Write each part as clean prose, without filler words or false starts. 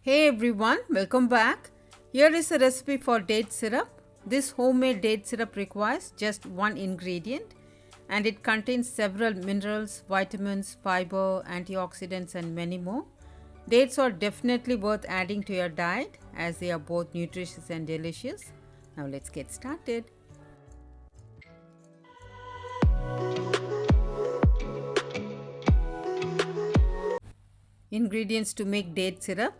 Hey everyone, welcome back. Here is a recipe for date syrup. This homemade date syrup requires just one ingredient and it contains several minerals, vitamins, fiber, antioxidants and many more. Dates are definitely worth adding to your diet as they are both nutritious and delicious. Now let's get started. Ingredients to make date syrup.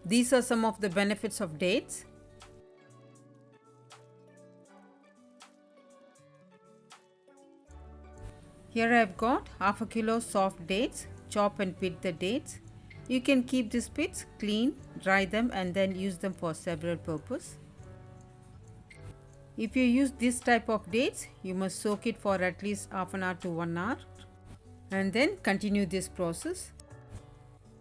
These are some of the benefits of dates. Here I have got half a kilo soft dates. Chop and pit the dates. You can keep these pits clean, dry them and then use them for several purposes. If you use this type of dates, you must soak it for at least half an hour to 1 hour and then continue this process.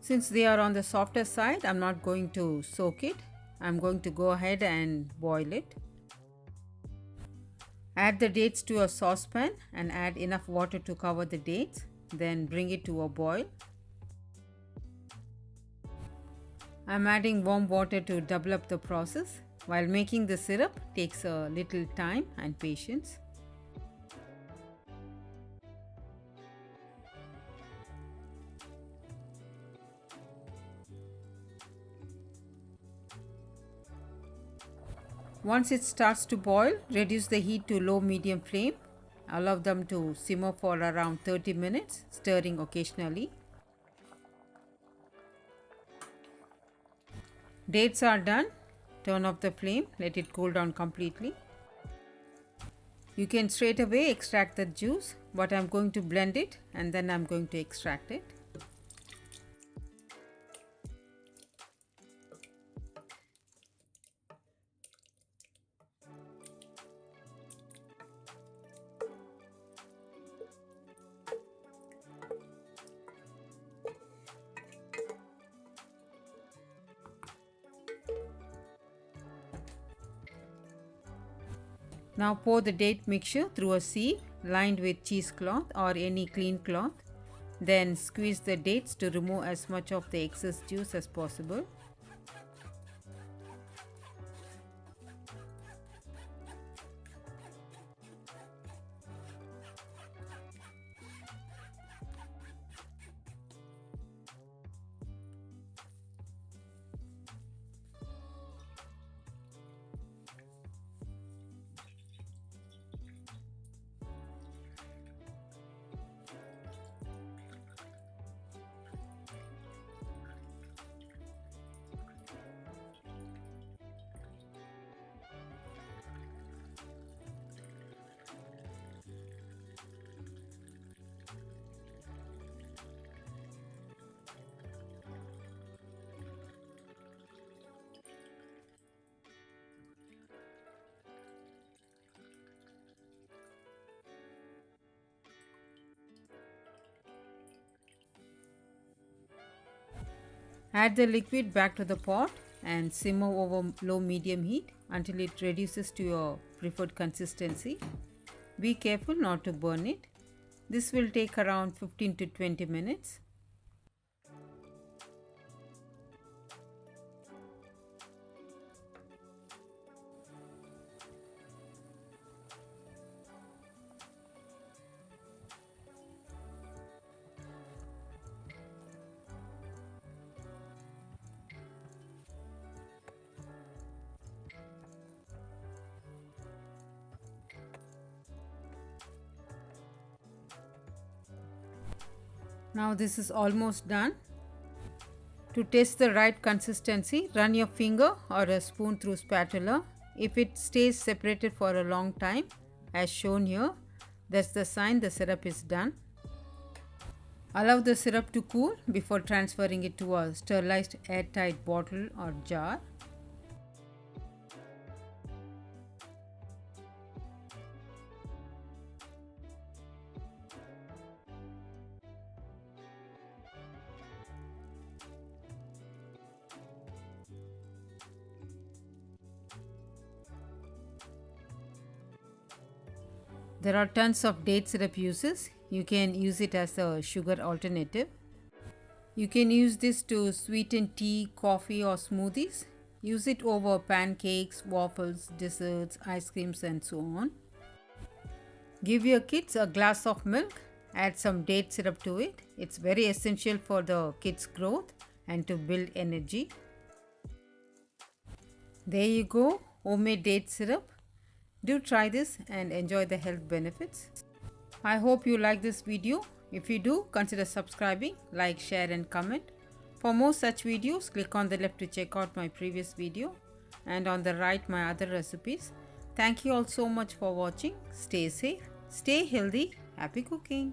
Since they are on the softer side, I'm not going to soak it. I'm going to go ahead and boil it. Add the dates to a saucepan and add enough water to cover the dates. Then bring it to a boil. I'm adding warm water to double up the process. While making the syrup takes a little time and patience. Once it starts to boil, reduce the heat to low-medium flame. Allow them to simmer for around 30 minutes, stirring occasionally. Dates are done. Turn off the flame, let it cool down completely. You can straight away extract the juice, but I'm going to blend it and then I'm going to extract it. Now pour the date mixture through a sieve lined with cheesecloth or any clean cloth. Then squeeze the dates to remove as much of the excess juice as possible. Add the liquid back to the pot and simmer over low-medium heat until it reduces to your preferred consistency. Be careful not to burn it. This will take around 15 to 20 minutes. Now this is almost done. To test the right consistency, run your finger or a spoon through spatula. If it stays separated for a long time, as shown here, that's the sign the syrup is done. Allow the syrup to cool before transferring it to a sterilized airtight bottle or jar. There are tons of date syrup uses. You can use it as a sugar alternative. You can use this to sweeten tea, coffee, or smoothies. Use it over pancakes, waffles, desserts, ice creams, and so on. Give your kids a glass of milk, add some date syrup to it. It's very essential for the kids' growth and to build energy. There you go, homemade date syrup. Do try this and enjoy the health benefits. I hope you like this video. If you do, consider subscribing, like, share and comment. For more such videos, click on the left to check out my previous video and on the right my other recipes. Thank you all so much for watching. Stay safe, stay healthy, happy cooking.